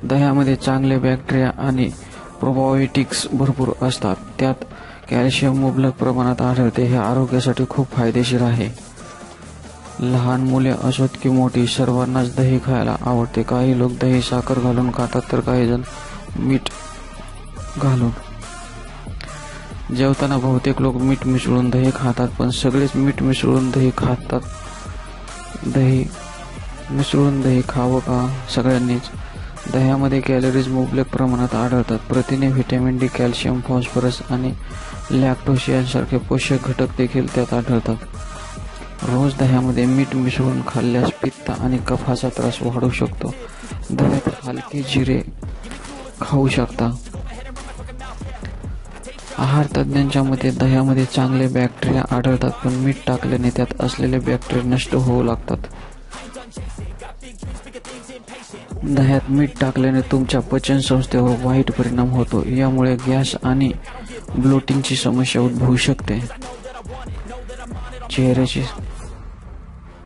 दह्यामध्ये चांगले बॅक्टेरिया आणि प्रोबायोटिक्स भरपूर असतात. त्यात कॅल्शियम मुबलक प्रमाणात आढळते. हे आरोग्यासाठी खूप फायदेशीर आहे. लहान मुले असोत की मोठी, सर्वांनाच दही खायला आवडते. काही लोक दही साखर घालून खातात, तर काही जण मीठ घालून. जेवताना बहुतेक लोक मीठ मिसळून दही खातात, पण सगळेच मीठ मिसळून दही खातात. दही मिसळून दही खावं का? सगळ्यांनीच. दह्यामध्ये कॅलरीज मुबलक प्रमाणात आढळतात. प्रथिने, व्हिटॅमिन डी, कॅल्शियम, फॉस्फरस आणि लॅक्टोज यांसारखे पोषक घटक देखील त्यात आढळतात. रोज दह्यामध्ये मीठ मिसळून खाल्ल्यास पित्त आणि कफाचा त्रास वाढू शकतो. दह्यात हलके जिरे खाऊ शकता. आहार तज्ज्ञांच्या मते दह्यामध्ये चांगले बॅक्टेरिया आढळतात, पण मीठ टाकल्याने त्यात असलेले बॅक्टेरिया नष्ट होऊ लागतात. दह्यात मीठ टाकल्याने तुमच्या पचनसंस्थेवर वाईट परिणाम होतो. यामुळे गॅस आणि ब्लोटिंगची समस्या उद्भवू शकते. चेहऱ्याची